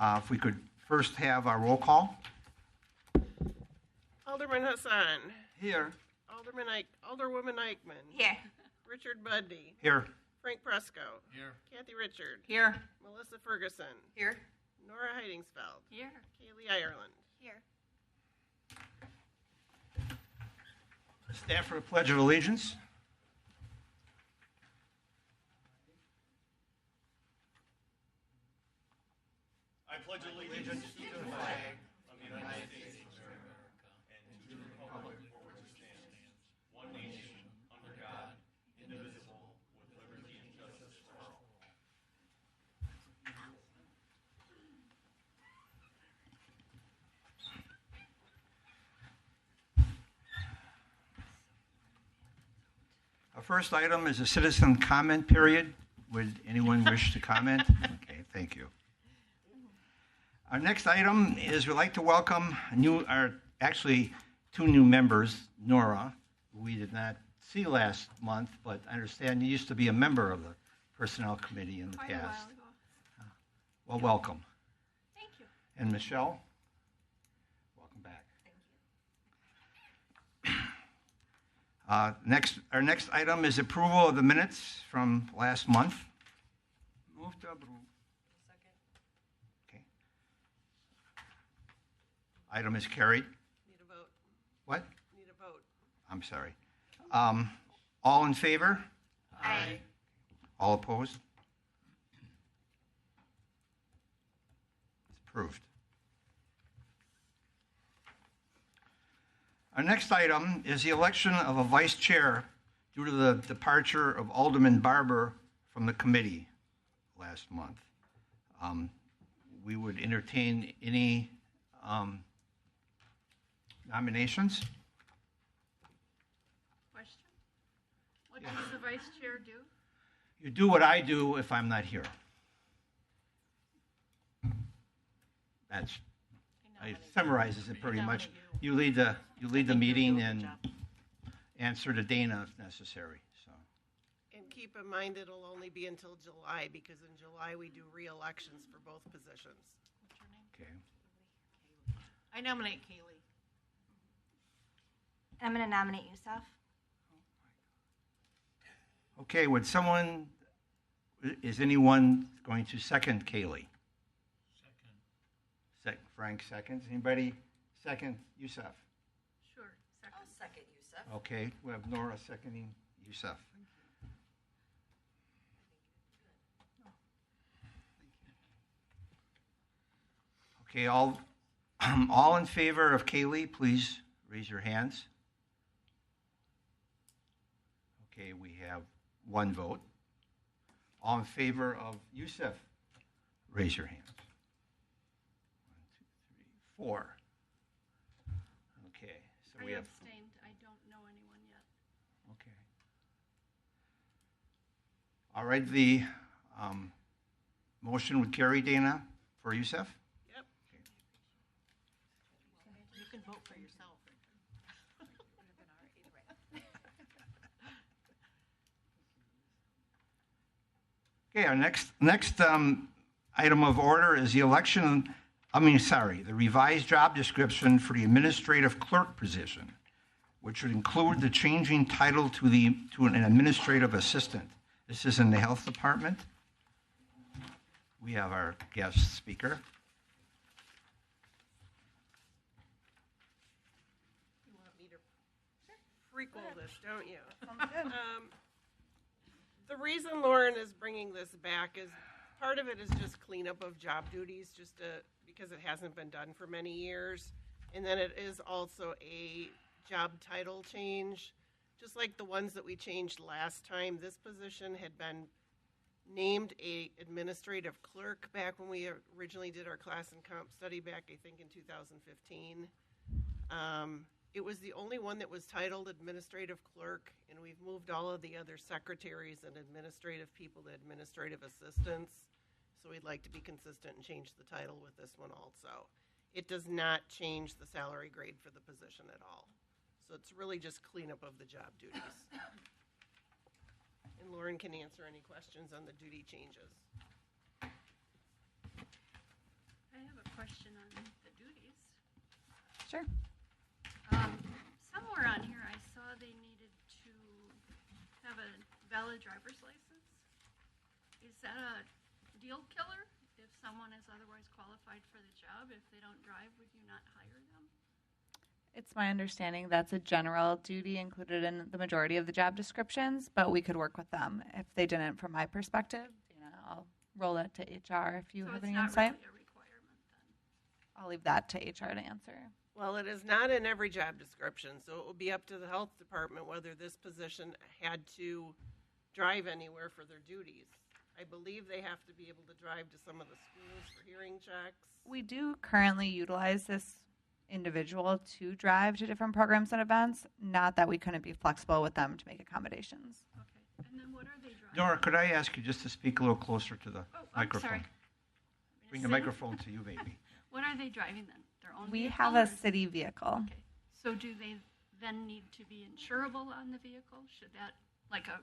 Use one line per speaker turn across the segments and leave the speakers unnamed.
If we could first have our roll call.
Alderman Hassan.
Here.
Alderwoman Eichmann.
Here.
Richard Budney.
Here.
Frank Presco.
Here.
Kathy Richard.
Here.
Melissa Ferguson.
Here.
Nora Heidingsfeld.
Here.
Kaylee Ireland.
Here.
Stand for the Pledge of Allegiance.
I pledge allegiance to the flag of the United States of America and to the republic for which it stands, one nation, under God, indivisible, with liberty and justice for all.
Our first item is a citizen comment period. Would anyone wish to comment? Okay, thank you. Our next item is we'd like to welcome two new members, Nora, who we did not see last month, but I understand you used to be a member of the Personnel Committee in the
Quite a
past.
while ago.
Well, welcome.
Thank you.
And Michelle, welcome back.
Thank you.
Our next item is approval of the minutes from last month. Move to approve.
Second.
Okay. Item is carried.
Need a vote.
What?
Need a vote.
I'm sorry. All in favor?
Aye.
All opposed? It's approved. Our next item is the election of a vice chair due to the departure of Alderman Barber from the committee last month. We would entertain any nominations.
Question? What does the vice chair do?
You do what I do if I'm not here. It summarizes it pretty much. You lead the meeting and answer to Dana if necessary. So,
And keep in mind, it'll only be until July, because in July we do re-elections for both positions.
What's your name?
okay.
I nominate Kaylee.
I'm going to nominate Yusuf.
Okay, is anyone going to second Kaylee? Frank seconds. Anybody second Yusuf?
Sure. Second.
I'll second Yusuf.
Okay, we have Nora seconding Yusuf. Okay, all in favor of Kaylee, please raise your hands. Okay, we have one vote. All in favor of Yusuf, raise your hands. 1, 2, 3, 4. Okay, so we
I
have.
abstained. I don't know anyone yet.
Okay. All right, the motion would carry, Dana, for Yusuf?
Yep.
You can vote for yourself.
Okay, our next item of order is the the revised job description for the administrative clerk position, which would include the changing title to an administrative assistant. This is in the health department. We have our guest speaker.
You want me to prequel this, don't you? The reason Lauren is bringing this back is part of it is just cleanup of job duties, because it hasn't been done for many years. And then it is also a job title change. Just like the ones that we changed last time, this position had been named a administrative clerk back when we originally did our class and comp study back, I think, in 2015. It was the only one that was titled administrative clerk, and we've moved all of the other secretaries and administrative people to administrative assistants. So we'd like to be consistent and change the title with this one also. It does not change the salary grade for the position at all. So it's really just cleanup of the job duties. And Lauren can answer any questions on the duty changes.
I question on the duties.
Sure.
Somewhere on here, I saw they needed to have a valid driver's license. Is that a deal killer? If someone is otherwise qualified for the job, if they don't drive, would you not hire them?
It's my understanding that's a general duty included in the majority of the job descriptions, but we could work with them if they didn't. From my perspective, Dana, I'll roll that to HR if you
So
have
it's
any
not
insight.
really a requirement then?
I'll leave that to HR to answer.
Well, it is not in every job description, so it will be up to the health department whether this position had to drive anywhere for their duties. I believe they have to be able to drive to some of the schools for hearing checks.
We do currently utilize this individual to drive to different programs and events. Not that we couldn't be flexible with them to make accommodations.
Okay. And then what are they driving?
Nora, could I ask you just to speak a little closer to the
Oh, I'm
microphone?
sorry.
Bring the microphone to you, baby.
What are they driving then? Their own
We
vehicle
have a
or-
city vehicle.
Okay. So do they then need to be insurable on the vehicle? Should that, like a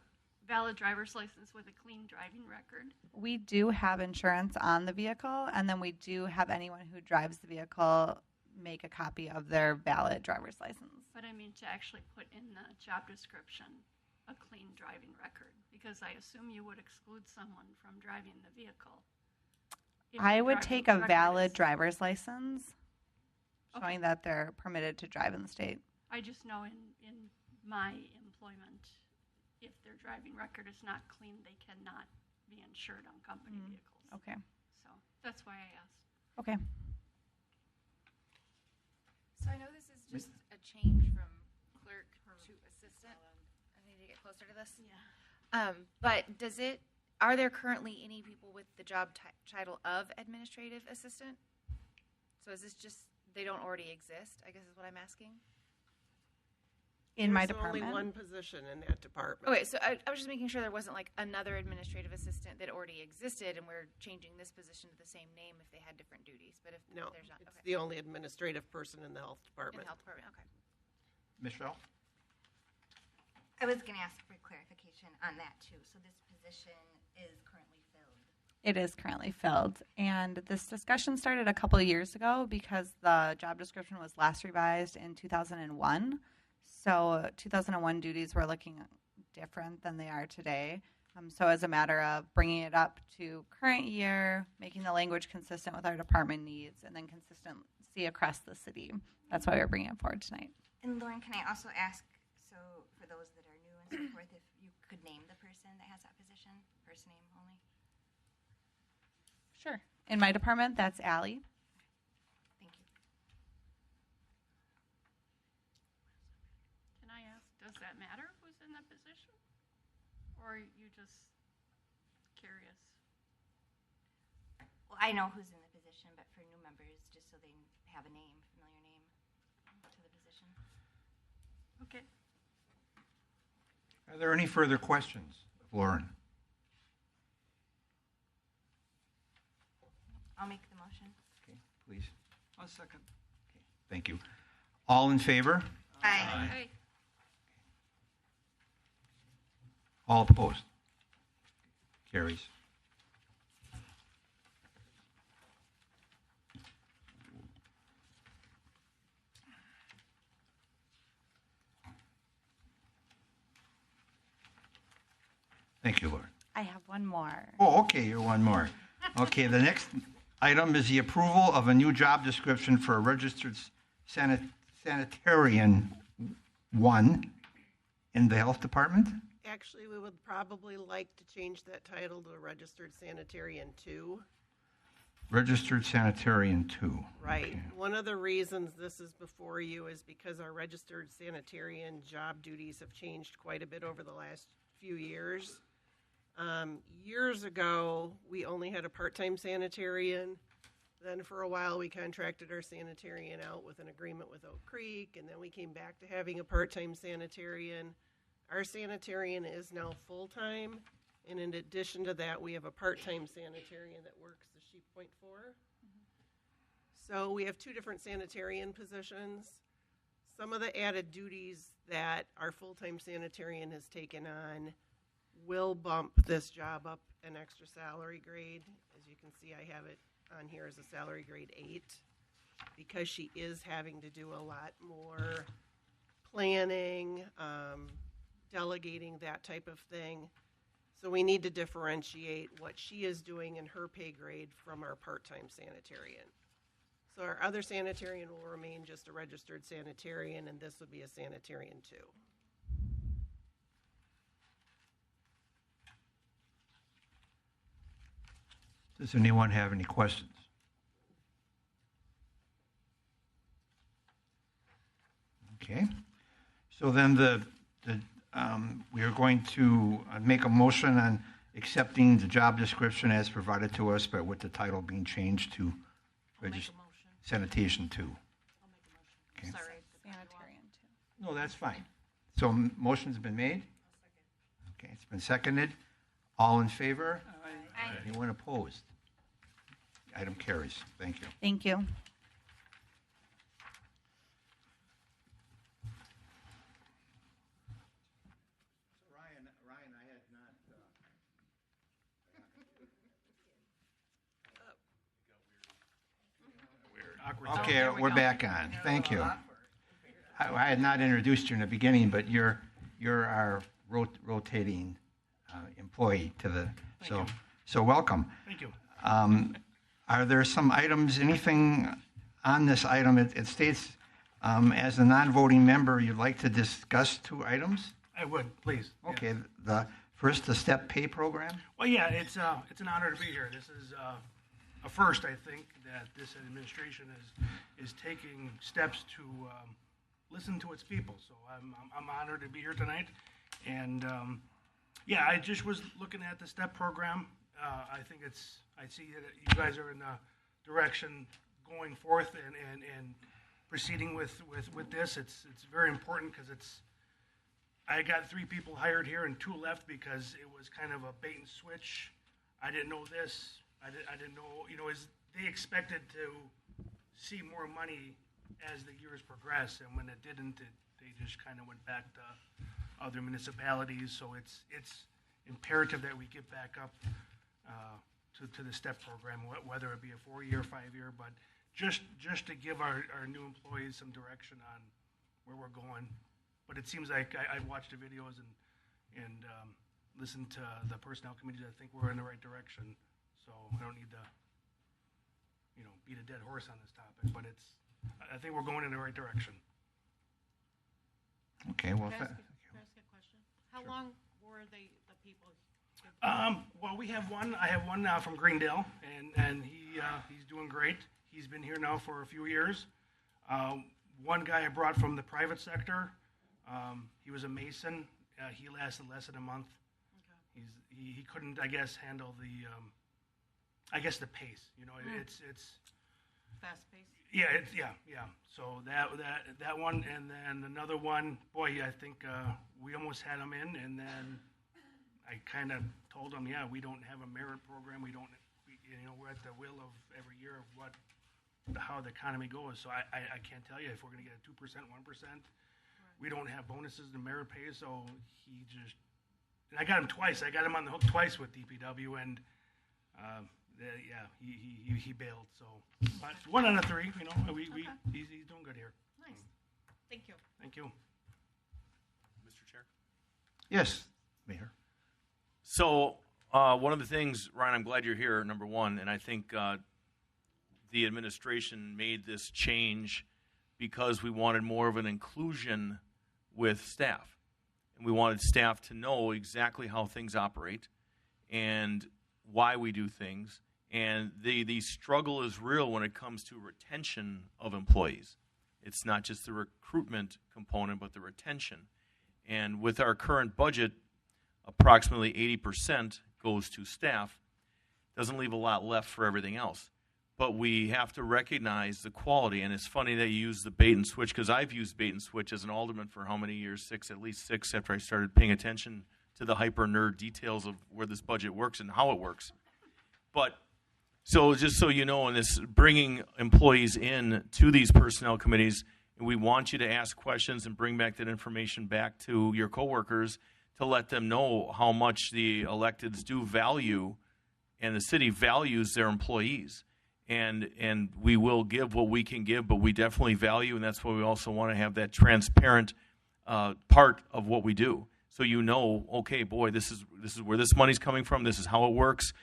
valid driver's license with a clean driving record?
We do have insurance on the vehicle, and then we do have anyone who drives the vehicle make a copy of their valid driver's license.
But I mean to actually put in the job description a clean driving record, because I assume you would exclude someone from driving the vehicle. if
I
the
would
driving
take a
record
valid
is-
driver's license
Okay.
showing that they're permitted to drive in the state.
I just know in my employment, if their driving record is not clean, they cannot be insured on company vehicles.
Okay.
So that's why I asked.
Okay.
So I know this is just a change from clerk to assistant. I need to get closer to this.
Yeah.
But are there currently any people with the job title of administrative assistant? So is this just, they don't already exist, I guess is what I'm asking?
In my
There's
department.
only one position in that department.
Okay, so I was just making sure there wasn't like another administrative assistant that already existed and we're changing this position to the same name if they had different duties, but if
No,
there's not,
it's
okay.
the only administrative person in the health
In
department.
the health department, okay.
Michelle?
I was going to ask for clarification on that too. So this position is currently filled.
It is currently filled. And this discussion started a couple of years ago because the job description was last revised in 2001. So 2001 duties were looking different than they are today. So as a matter of bringing it up to current year, making the language consistent with our department needs, and then consistency across the city. That's why we're bringing it forward tonight.
And Lauren, can I also ask, so for those that are new and so forth, if you could name the person that has that position, first name only?
Sure. In my department, that's Allie.
Thank you.
Can I ask, does that matter who's in the position? Or are you just curious?
Well, I know who's in the position, but for new members, just so they have a name, familiar name to the position.
Okay.
Are there any further questions of Lauren?
I'll make the motion.
Okay, please.
I'll second.
Okay, thank you. All in favor?
Aye.
Hey,
All opposed? Carries. Thank you, Lauren.
I have one more.
Oh, okay, you're one more. Okay, the next item is the approval of a new job description for a registered sanitarian one in the health department.
Actually, we would probably like to change that title to a registered sanitarian 2.
Registered sanitarian 2.
Right. One of the reasons this is before you is because our registered sanitarian job duties have changed quite a bit over the last few years. Years ago, we only had a part-time sanitarian. Then for a while, we contracted our sanitarian out with an agreement with Oak Creek, and then we came back to having a part-time sanitarian. Our sanitarian is now full-time, and in addition to that, we have a part-time sanitarian that works the Sheep Point 4. So we have two different sanitarian positions. Some of the added duties that our full-time sanitarian has taken on will bump this job up an extra salary grade. As you can see, I have it on here as a salary grade 8 because she is having to do a lot more planning, delegating, that type of thing. So we need to differentiate what she is doing in her pay grade from our part-time sanitarian. So our other sanitarian will remain just a registered sanitarian, and this would be a sanitarian 2.
Does anyone have any questions? Okay. So then we are going to make a motion on accepting the job description as provided to us, but with the title being changed to sanitation 2. Okay.
Sanitarian too.
No, that's fine. So motion's been made? Okay, it's been seconded. All in favor?
Aye.
Anyone opposed? Item carries. Thank you.
Thank you.
Ryan, I had not. Okay, we're back on. Thank you. I had not introduced you in the beginning, but you're our rotating employee to the. So welcome.
Thank you.
Are there some items, anything on this item? It states, as a non-voting member, you'd like to discuss 2 items?
I would, please. Yeah.
Okay, the step pay program?
Well, yeah, it's an honor to be here. This is a first, I think, that this administration is taking steps to listen to its people. So I'm honored to be here tonight. And yeah, I just was looking at the STEP program. I think I see that you guys are in the direction going forth and proceeding with this. It's very important because I got 3 people hired here and 2 left because it was kind of a bait and switch. I didn't know this. I didn't know, they expected to see more money as the years progress, and when it didn't, they just kind of went back to other municipalities. So it's imperative that we get back up to the STEP program, whether it be a 4-year, 5-year, but just to give our new employees some direction on where we're going. But it seems like I've watched the videos and listened to the personnel committees. I think we're in the right direction. So I don't need to, beat a dead horse on this topic, but I think we're going in the right direction.
Okay, well,
Can I ask a question? How long were the people?
Well, we have one. I have one now from Greendale, and he's doing great. He's been here now for a few years. One guy I brought from the private sector. He was a mason. He lasted less than a month. Okay. He couldn't, I guess, handle the pace. It's
Fast paced?
Yeah. So that one, and then another one. Boy, I think we almost had him in, and then I kind of told him, we don't have a merit program. We're at the will of every year of how the economy goes. So I can't tell you if we're going to get a 2%, 1%. Right. We don't have bonuses to merit pay, so and I got him twice. I got him on the hook twice with DPW, and he bailed. So, but 1 out of 3, he's doing good here.
Nice. Thank you.
Thank you.
Mr. Chair?
yes, Mayor.
So one of the things, Ryan, I'm glad you're here, number one, and I think the administration made this change because we wanted more of an inclusion with staff. And we wanted staff to know exactly how things operate and why we do things. And the struggle is real when it comes to retention of employees. It's not just the recruitment component, but the retention. And with our current budget, approximately 80% goes to staff. Doesn't leave a lot left for everything else. But we have to recognize the quality. And it's funny that you use the bait and switch, because I've used bait and switch as an alderman for how many years? At least six, after I started paying attention to the hyper nerd details of where this budget works and how it works. But so just so you know, in this bringing employees in to these personnel committees, we want you to ask questions and bring back that information back to your coworkers to let them know how much the electeds do value and the city values their employees. and we will give what we can give, but we definitely value, and that's why we also want to have that transparent part of what we do. So okay, boy, this is where this money's coming from. This is how it works.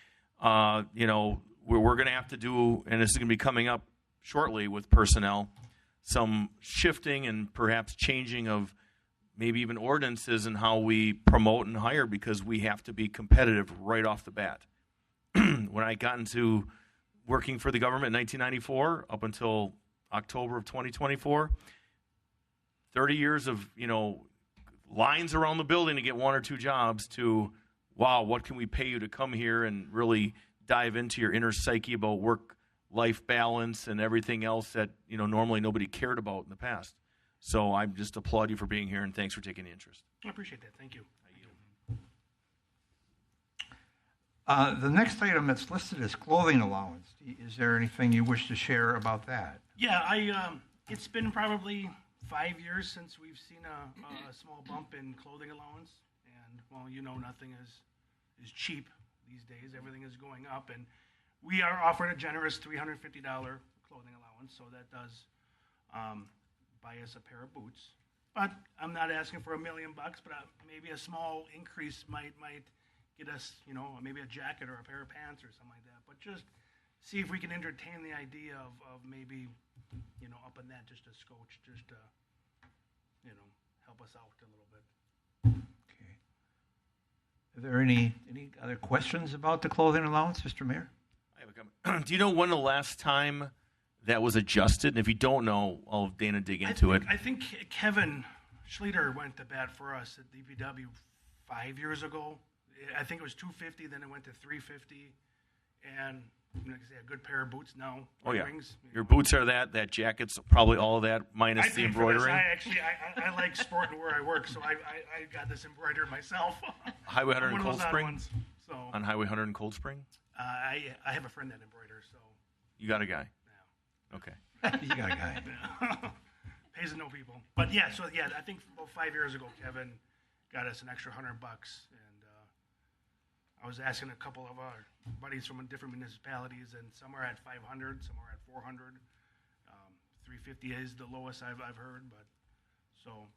We're going to have to do, and this is going to be coming up shortly with personnel, some shifting and perhaps changing of maybe even ordinances and how we promote and hire, because we have to be competitive right off the bat. When I got into working for the government in 1994 up until October of 2024, 30 years of, lines around the building to get one or two jobs to, wow, what can we pay you to come here and really dive into your inner psyche about work-life balance and everything else that, normally nobody cared about in the past. So I just applaud you for being here, and thanks for taking the interest.
I appreciate that. Thank you.
The next item that's listed is clothing allowance. Is there anything you wish to share about that?
Yeah, it's been probably 5 years since we've seen a small bump in clothing allowance, and nothing is cheap these days. Everything is going up, and we are offered a generous $350 clothing allowance, so that does buy us a pair of boots. But I'm not asking for $1 million, but maybe a small increase might get us, maybe a jacket or a pair of pants or something like that. But just see if we can entertain the idea of maybe, upping that just a scotch, just to, help us out a little bit.
Okay. Are there any other questions about the clothing allowance, Mr. Mayor?
I have a comment. Do you know when the last time that was adjusted? And if you don't know, I'll have Dana dig into it.
I think Kevin Schleter went to bat for us at DPW 5 years ago. I think it was $250, then it went to $350, and a good pair of boots now.
Oh yeah,
rings,
your boots are that jacket's probably all of that minus the embroidery.
I like sporting where I work, so I got this embroidered myself.
Highway 100 in Cold Spring.
Ones, so.
On Highway 100 in Cold Spring.
I have a friend that embroiders, so.
You got a guy.
Yeah.
Okay.
You got a guy.
Pays to know people, but I think about 5 years ago, Kevin got us an extra $100, and I was asking a couple of our buddies from different municipalities, and some are at 500, some are at 400. 350 is the lowest I've heard, but so.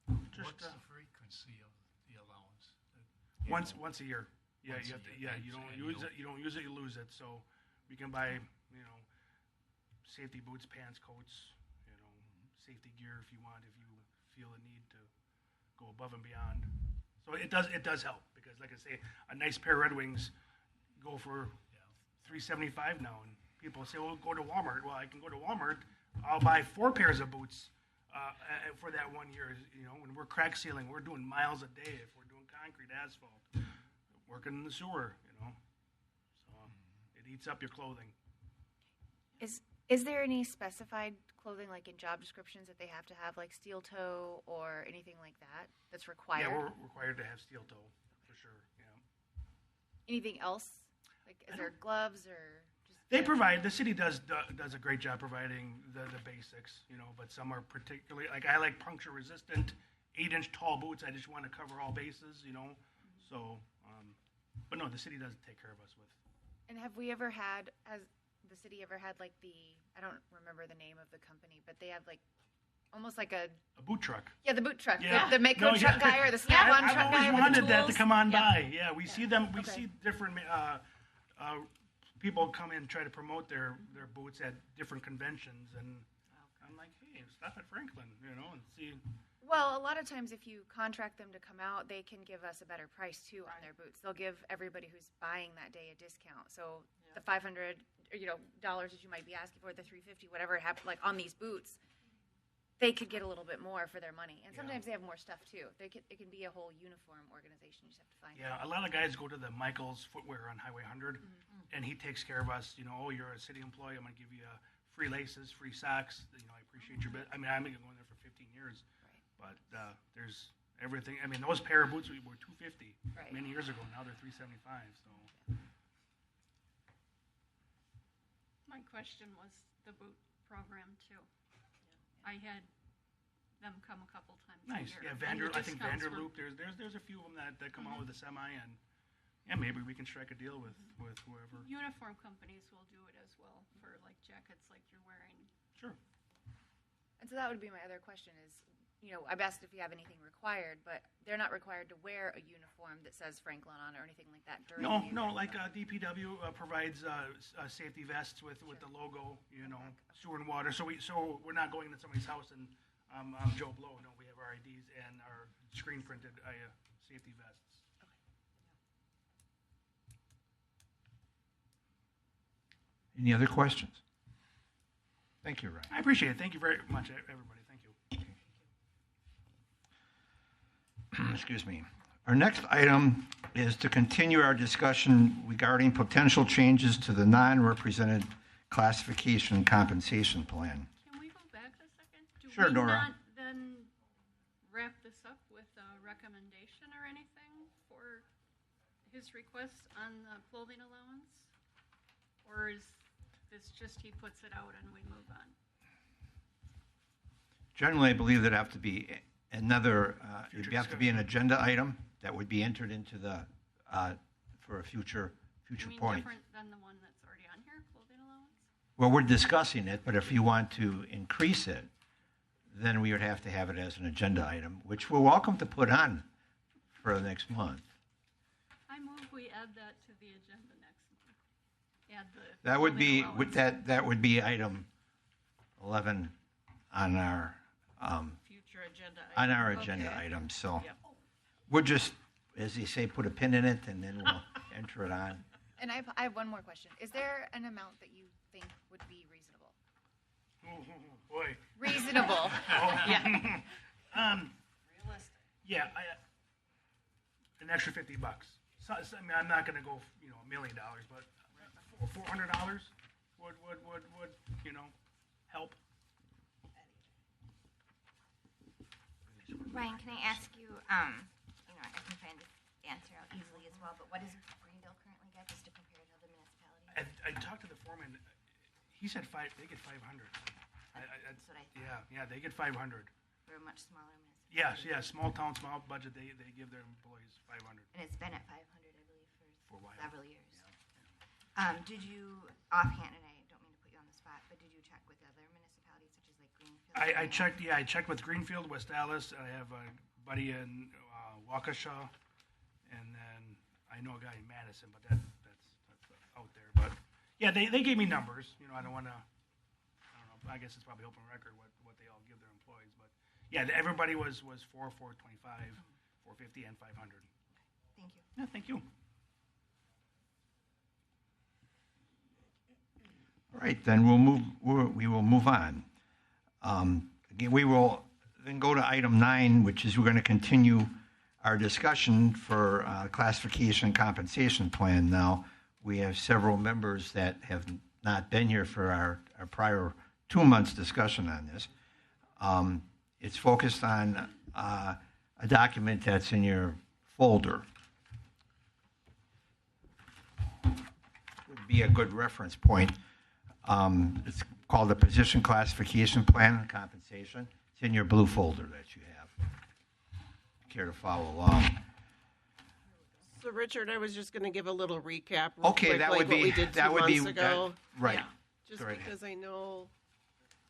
What's the frequency of the allowance?
Once a year. Yeah, you have to. Yeah, you don't use it. You don't use it. You lose it. So we can buy, safety boots, pants, coats, safety gear if you want, if you feel a need to go above and beyond. So it does help, because, like I say, a nice pair of Red Wings go for $375 now, and people say, "Well, go to Walmart." Well, I can go to Walmart. I'll buy 4 pairs of boots for that 1 year. When we're crack sealing, we're doing miles a day. If we're doing concrete, asphalt, working in the sewer, so it eats up your clothing.
Is there any specified clothing, like in job descriptions, that they have to have, like steel toe or anything like that, that's required?
Yeah, we're required to have steel toe, for sure,
Anything else? Like, is there gloves or just...
They provide, the city does a great job providing the basics, but some are particularly, like I like puncture-resistant, 8-inch tall boots. I just want to cover all bases, so, but no, the city does take care of us with.
And has the city ever had like I don't remember the name of the company, but they have like almost like a
boot truck.
Yeah, the boot truck.
Yeah.
The Mako truck guy or the Snap-on truck guy.
I've always wanted that to come on
yeah.
by. Yeah, we see them. We see different people come in and try to promote their boots at different conventions, and I'm like, hey, stop at Franklin, and see.
Well, a lot of times if you contract them to come out, they can give us a better price too on their boots. They'll give everybody who's buying that day a discount. So the $500, dollars that you might be asking for, the $350, whatever it happened, like on these boots, they could get a little bit more for their money. And sometimes they have more stuff too. It can be a whole uniform organization. You just have to find.
Yeah, a lot of guys go to the Michaels Footwear on Highway 100, and he takes care of us. You're a city employee. I'm going to give you free laces, free socks. I appreciate your bit. I mean, I've been going there for 15 years. But there's everything. I mean, those pair of boots were $250 many years ago. Now they're $375. So.
My question was the boot program too. I had them come a couple times
Nice.
a year.
Yeah, I think Vanderloop. There's a few of them that come out with a semi, and yeah, maybe we can strike a deal with whoever.
Uniform companies will do it as well for like jackets like you're wearing.
Sure.
And so that would be my other question is, I've asked if you have anything required, but they're not required to wear a uniform that says Franklin on it or anything like that during the
No,
event.
like DPW provides safety vests with the logo, sewer and water. So we're not going to somebody's house and I'm Joe Blow. No, we have our IDs and our screen printed safety vests.
Any other questions? Thank you, Ryan.
I appreciate it. Thank you very much, everybody. Thank you.
Excuse me. Our next item is to continue our discussion regarding potential changes to the non-represented classification and compensation plan.
Can we go back a second?
Sure,
Do we
Nora.
not then wrap this up with a recommendation or anything for his request on the clothing allowance? Or is this just he puts it out and we move on?
Generally, I believe there'd have to be another, it'd
Future
have to be an agenda item that would be entered into the, for a future
You mean
point.
different than the one that's already on here, clothing allowance?
Well, we're discussing it, but if you want to increase it, then we would have to have it as an agenda item, which we're welcome to put on for the next month.
I move we add that to the agenda next month. Add the.
That would
clothing
be,
allowance.
with that would be item 11 on our,
Future agenda.
on
item.
our agenda
Okay.
item. So
Yep.
we'll just, as they say, put a pin in it and then we'll enter it on.
And I have one more question. Is there an amount that you think would be reasonable?
Boy.
Reasonable.
Yeah.
Realistic.
Yeah, an extra $50. So, I mean, I'm not going to go, $1 million, but $400 would help.
Ryan, can I ask you, I can find this answer out easily as well, but what does Greenville currently get, just to compare to other municipalities?
I talked to the foreman. He said they get 500.
That's what I thought,
Yeah, they get 500.
for a much smaller municipality.
Yes, small town, small budget. They give their employees 500.
And it's been at 500, I believe,
For a while.
several years. Did you, offhand, and I don't mean to put you on the spot, but did you check with other municipalities such as like Greenfield?
I checked. Yeah, I checked with Greenfield, West Allis. I have a buddy in Waukesha, and then I know a guy in Madison, but that's out there. But yeah, they gave me numbers. I don't want to. I don't know. I guess it's probably open record what they all give their employees. But yeah, everybody was 425, 450, and 500.
Thank you.
Yeah, thank you.
All right, then we will move on. Again, we will then go to item 9, which is we're going to continue our discussion for classification and compensation plan. Now, we have several members that have not been here for our prior 2 months discussion on this. It's focused on a document that's in your folder. Would be a good reference point. It's called the Position Classification Plan and Compensation. It's in your blue folder that you have. Care to follow along?
So Richard, I was just going to give a little recap. Real
Okay,
quick,
that
like
would
what
be-
we did
that
2
would be-
months ago.
right.
Yeah, just
Go right ahead.
because I know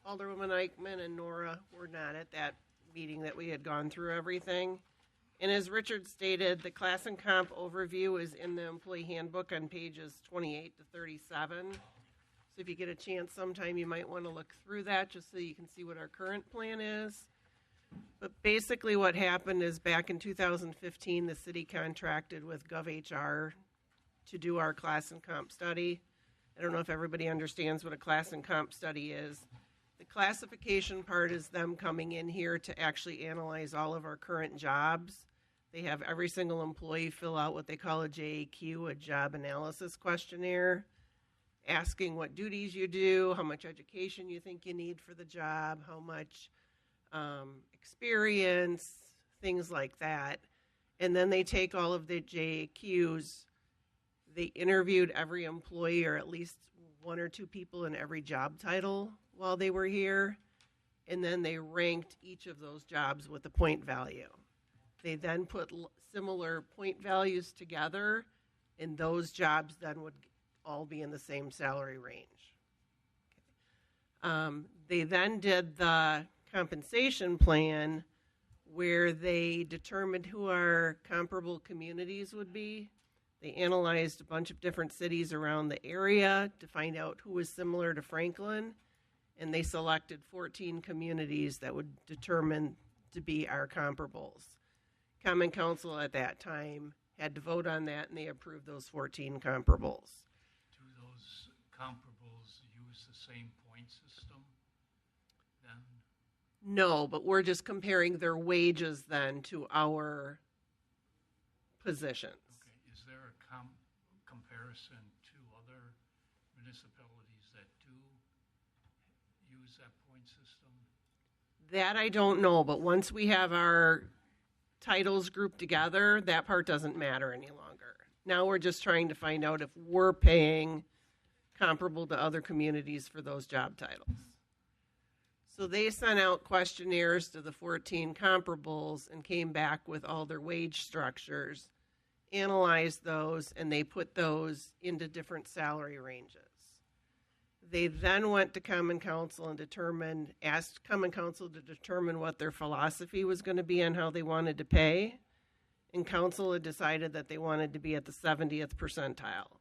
Alderwoman Eichman and Nora were not at that meeting that we had gone through everything. And as Richard stated, the class and comp overview is in the employee handbook on pages 28 to 37. So if you get a chance sometime, you might want to look through that just so you can see what our current plan is. But basically what happened is back in 2015, the city contracted with GovHR to do our class and comp study. I don't know if everybody understands what a class and comp study is. The classification part is them coming in here to actually analyze all of our current jobs. They have every single employee fill out what they call a JAQ, a job analysis questionnaire, asking what duties you do, how much education you think you need for the job, how much experience, things like that. And then they take all of the JAQs. They interviewed every employee or at least 1 or 2 people in every job title while they were here. And then they ranked each of those jobs with a point value. They then put similar point values together and those jobs then would all be in the same salary range. They then did the compensation plan where they determined who our comparable communities would be. They analyzed a bunch of different cities around the area to find out who was similar to Franklin, and they selected 14 communities that would determine to be our comparables. Common Council at that time had to vote on that, and they approved those 14 comparables.
Do those comparables use the same point system then?
No, but we're just comparing their wages then to our positions.
Okay, is there a comparison to other municipalities that do use that point system?
That I don't know, but once we have our titles grouped together, that part doesn't matter any longer. Now we're just trying to find out if we're paying comparable to other communities for those job titles. So they sent out questionnaires to the 14 comparables and came back with all their wage structures, analyzed those, and they put those into different salary ranges. They then went to Common Council and asked Common Council to determine what their philosophy was going to be on how they wanted to pay. And Council had decided that they wanted to be at the 70th percentile,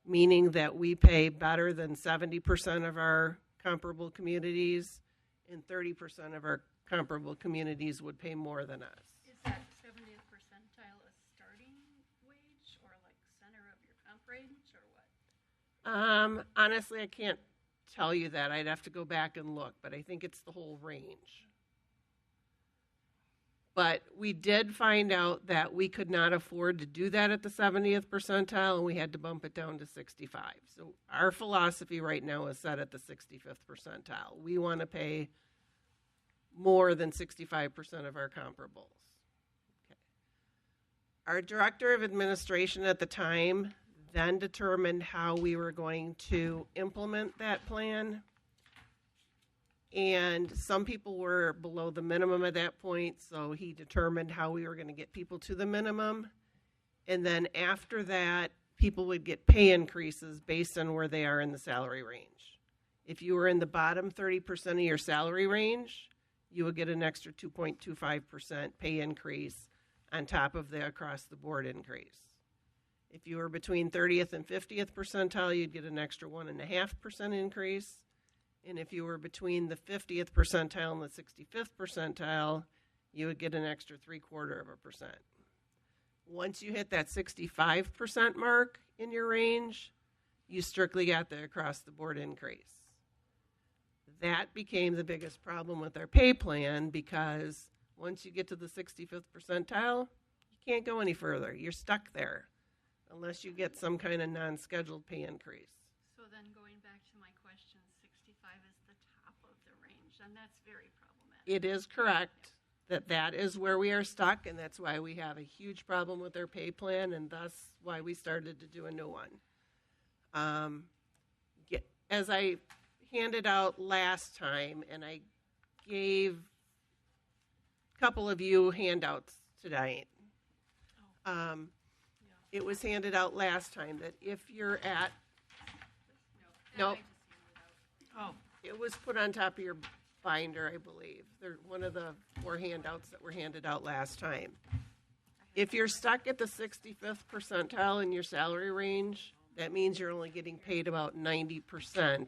meaning that we pay better than 70% of our comparable communities, and 30% of our comparable communities would pay more than us.
Is that 70th percentile a starting wage or like center of your comp range or what?
Honestly, I can't tell you that. I'd have to go back and look, but I think it's the whole range. But we did find out that we could not afford to do that at the 70th percentile, and we had to bump it down to 65. So our philosophy right now is set at the 65th percentile. We want to pay more than 65% of our comparables. Okay. Our director of administration at the time then determined how we were going to implement that plan. And some people were below the minimum at that point, so he determined how we were going to get people to the minimum. And then after that, people would get pay increases based on where they are in the salary range. If you were in the bottom 30% of your salary range, you would get an extra 2.25% pay increase on top of the across-the-board increase. If you were between 30th and 50th percentile, you'd get an extra 1.5% increase. And if you were between the 50th percentile and the 65th percentile, you would get an extra 0.75%. Once you hit that 65% mark in your range, you strictly got the across-the-board increase. That became the biggest problem with our pay plan because once you get to the 65th percentile, you can't go any further. You're stuck there unless you get some kind of non-scheduled pay increase.
So then going back to my question, 65 is the top of the range, and that's very problematic.
It is correct that is where we are stuck, and that's why we have a huge problem with our pay plan, and thus why we started to do a new one. As I handed out last time, and I gave a couple of you handouts tonight. It was handed out last time that if you're at, no, it was put on top of your binder, I believe. They're one of the 4 handouts that were handed out last time. If you're stuck at the 65th percentile in your salary range, that means you're only getting paid about 90%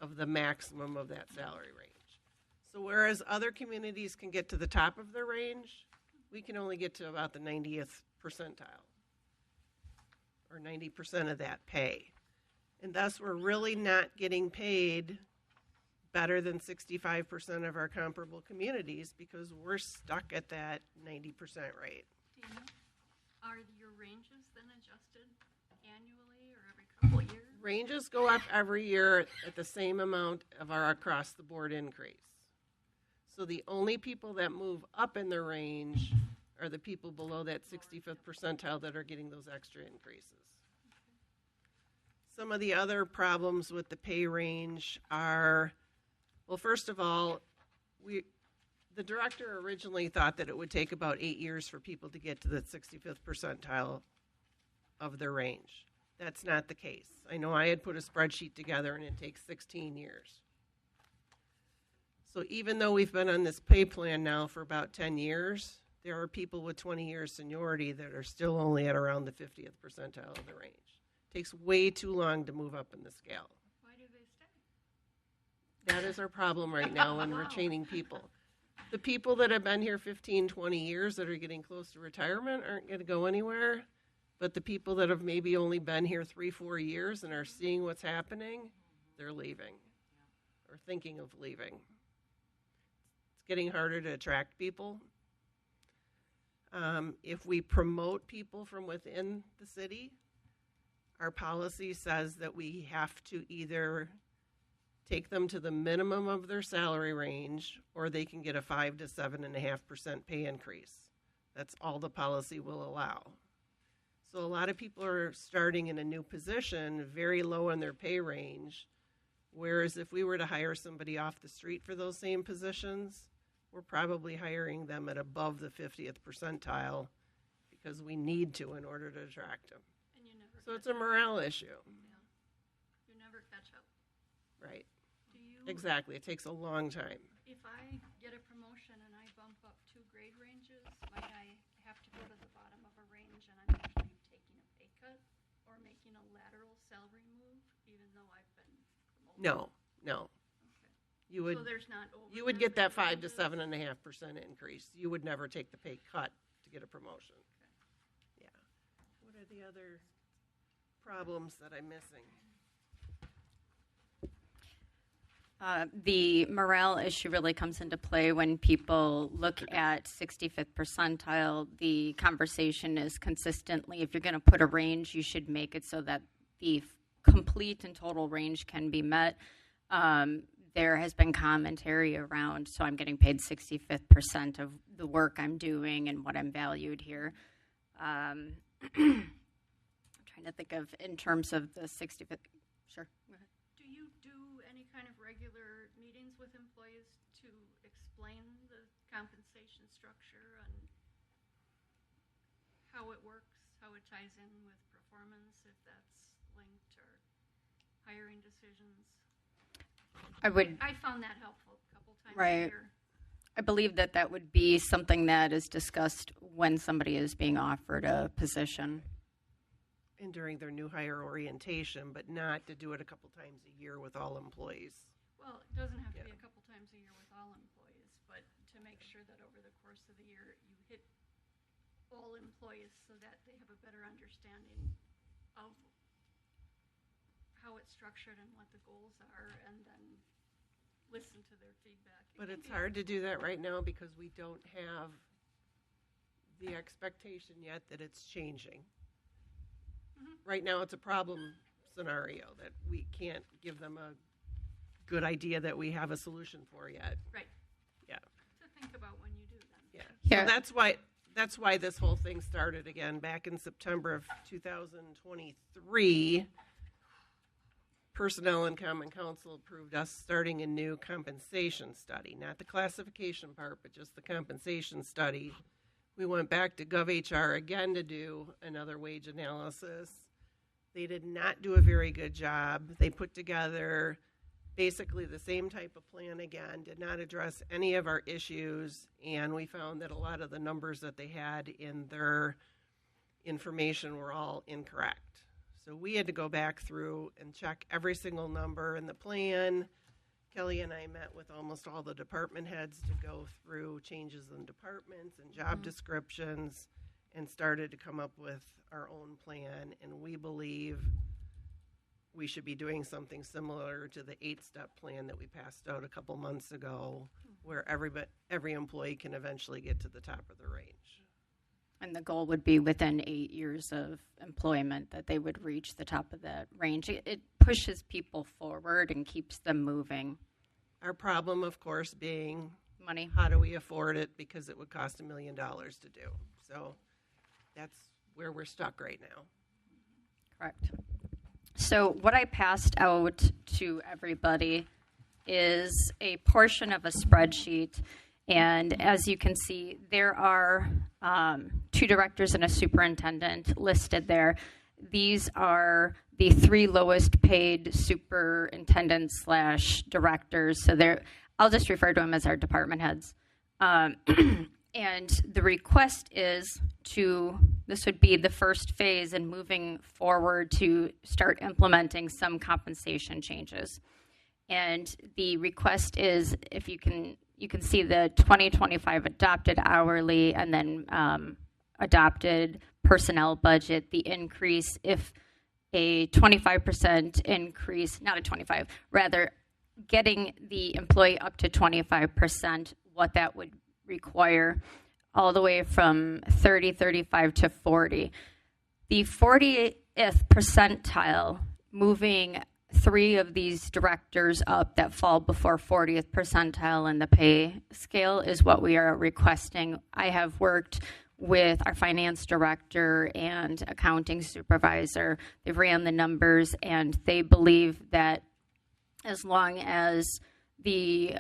of the maximum of that salary range. So whereas other communities can get to the top of their range, we can only get to about the 90th percentile, or 90% of that pay. And thus we're really not getting paid better than 65% of our comparable communities because we're stuck at that 90% rate.
Dana, are your ranges then adjusted annually or every couple of years?
Ranges go up every year at the same amount of our across-the-board increase. So the only people that move up in the range are the people below that 65th percentile that are getting those extra increases. Some of the other problems with the pay range are, well, first of all, the director originally thought that it would take about 8 years for people to get to the 65th percentile of their range. That's not the case. I know I had put a spreadsheet together and it takes 16 years. So even though we've been on this pay plan now for about 10 years, there are people with 20 years seniority that are still only at around the 50th percentile of the range. It takes way too long to move up in the scale.
Why do they stay?
That is our problem right now when we're training people. The people that have been here 15, 20 years that are getting close to retirement aren't going to go anywhere. But the people that have maybe only been here 3, 4 years and are seeing what's happening, they're leaving or thinking of leaving. It's getting harder to attract people. If we promote people from within the city, our policy says that we have to either take them to the minimum of their salary range or they can get a 5 to 7.5% pay increase. That's all the policy will allow. So a lot of people are starting in a new position, very low in their pay range, whereas if we were to hire somebody off the street for those same positions, we're probably hiring them at above the 50th percentile because we need to in order to attract them.
And you never
So it's a morale issue.
Yeah. You never catch up.
Right.
Do you,
Exactly. It takes a long time.
if I get a promotion and I bump up 2 grade ranges, might I have to go to the bottom of a range and I'm actually taking a pay cut or making a lateral salary move, even though I've been promoted?
No. You would
So there's not
you would get that 5 to
overlapping
7.5% increase. You would never take the pay cut to get a promotion. Yeah. What are the other problems that I'm missing?
The morale issue really comes into play when people look at 65th percentile. The conversation is consistently, if you're going to put a range, you should make it so that the complete and total range can be met. There has been commentary around, so I'm getting paid 65th percent of the work I'm doing and what I'm valued here. I'm trying to think of in terms of the 65th. Sure. Go ahead.
Do you do any kind of regular meetings with employees to explain the compensation structure and how it works, how it ties in with performance, if that's linked, or hiring decisions? I found that helpful a couple times a year.
I believe that that would be something that is discussed when somebody is being offered a position.
And during their new hire orientation, but not to do it a couple times a year with all employees.
Well, it doesn't have to be a couple times a year with all employees, but to make sure that over the course of the year you hit all employees so that they have a better understanding of how it's structured and what the goals are, and then listen to their feedback.
But it's hard to do that right now because we don't have the expectation yet that it's changing. Right now it's a problem scenario that we can't give them a good idea that we have a solution for yet.
Right.
Yeah.
To think about when you do then.
Yeah.
Yeah.
So that's why this whole thing started again back in September of 2023. Personnel and Common Council approved us starting a new compensation study, not the classification part, but just the compensation study. We went back to GovHR again to do another wage analysis. They did not do a very good job. They put together basically the same type of plan again, did not address any of our issues, and we found that a lot of the numbers that they had in their information were all incorrect. So we had to go back through and check every single number in the plan. Kelly and I met with almost all the department heads to go through changes in departments and job descriptions and started to come up with our own plan. And we believe we should be doing something similar to the 8-step plan that we passed out a couple months ago, where every employee can eventually get to the top of the range.
And the goal would be within 8 years of employment that they would reach the top of that range. It pushes people forward and keeps them moving.
Our problem, of course, being
Money.
how do we afford it, because it would cost $1 million to do. So that's where we're stuck right now.
Correct. So what I passed out to everybody is a portion of a spreadsheet. And as you can see, there are 2 directors and a superintendent listed there. These are the 3 lowest paid superintendents / directors. So I'll just refer to them as our department heads. And the request is this would be the first phase in moving forward to start implementing some compensation changes. And the request is, if you can see the 2025 adopted hourly and then adopted personnel budget, the increase, if a 25% increase, not a 25, rather getting the employee up to 25%, what that would require, all the way from 30, 35 to 40. The 40th percentile, moving 3 of these directors up that fall before 40th percentile in the pay scale, is what we are requesting. I have worked with our finance director and accounting supervisor. They've ran the numbers, and they believe that as long as the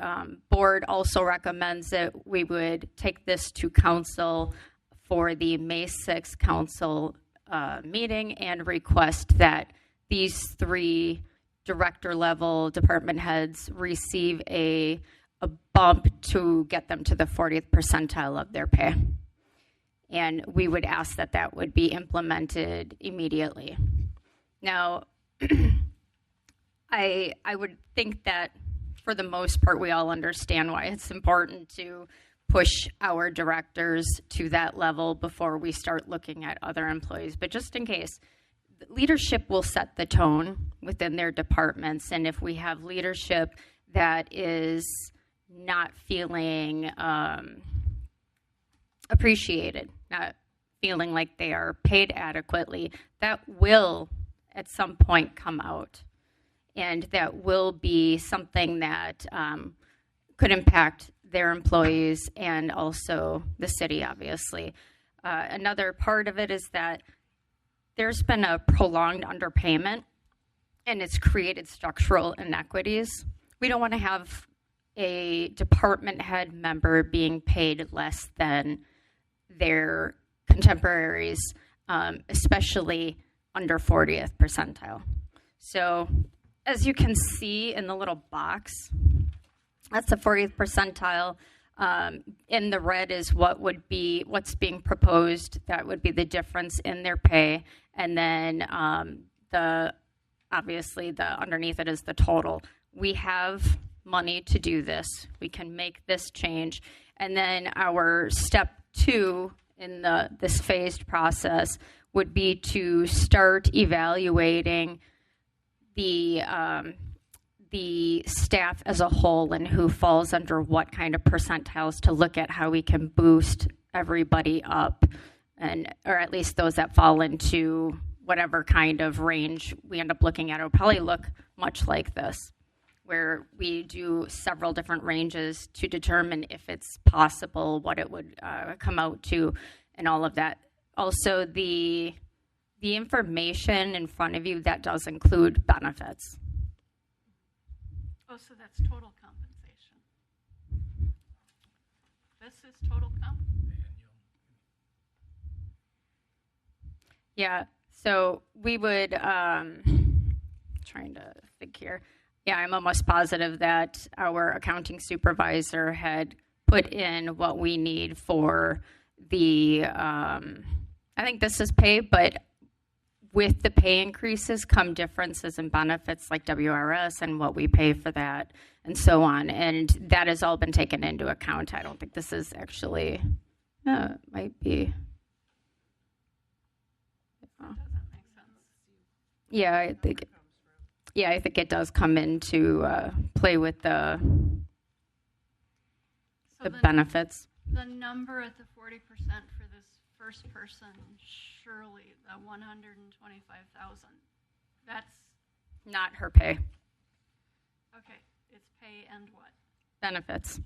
board also recommends that we would take this to council for the May 6th council meeting and request that these 3 director level department heads receive a bump to get them to the 40th percentile of their pay. And we would ask that that would be implemented immediately. Now, I would think that for the most part, we all understand why it's important to push our directors to that level before we start looking at other employees. But just in case, leadership will set the tone within their departments. And if we have leadership that is not feeling appreciated, not feeling like they are paid adequately, that will at some point come out. And that will be something that could impact their employees and also the city, obviously. Another part of it is that there's been a prolonged underpayment, and it's created structural inequities. We don't want to have a department head member being paid less than their contemporaries, especially under 40th percentile. So as you can see in the little box, that's the 40th percentile. In the red is what's being proposed. That would be the difference in their pay. And then obviously underneath it is the total. We have money to do this. We can make this change. And then our step 2 in this phased process would be to start evaluating the staff as a whole and who falls under what kind of percentiles, to look at how we can boost everybody up, or at least those that fall into whatever kind of range we end up looking at. It'll probably look much like this, where we do several different ranges to determine if it's possible, what it would come out to, and all of that. Also, the information in front of you, that does include benefits.
Oh, so that's total compensation. This is total comp?
Yeah, so we would, trying to think here. Yeah, I'm almost positive that our accounting supervisor had put in what we need for the, I think this is pay, but with the pay increases come differences in benefits like WRS and what we pay for that and so on. And that has all been taken into account. I don't think this is actually, might be.
Doesn't make sense.
Yeah, I think it does come into play with the benefits.
The number at the 40% for this first person, surely the 125,000. That's
not her pay.
Okay, it's pay and what?
Benefits.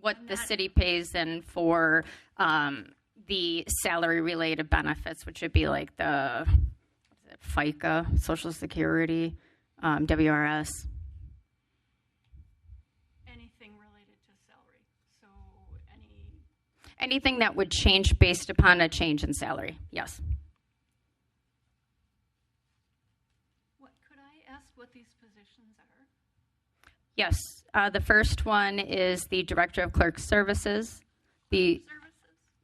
What the city pays in for the salary-related benefits, which would be like the FICA, Social Security, WRS.
Anything related to salary. So
anything that would change based upon a change in salary, yes. Yes. The first one is the Director of Clerk Services. The
Services?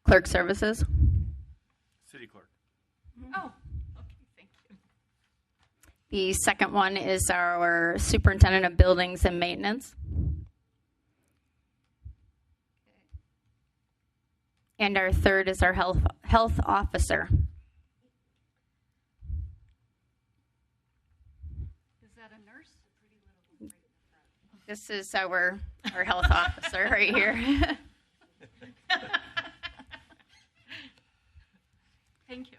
Clerk Services.
City clerk.
Oh, okay, thank you.
The second one is our Superintendent of Buildings and Maintenance. And our third is our health officer.
Is that a nurse?
This is our health officer right here.
Thank you.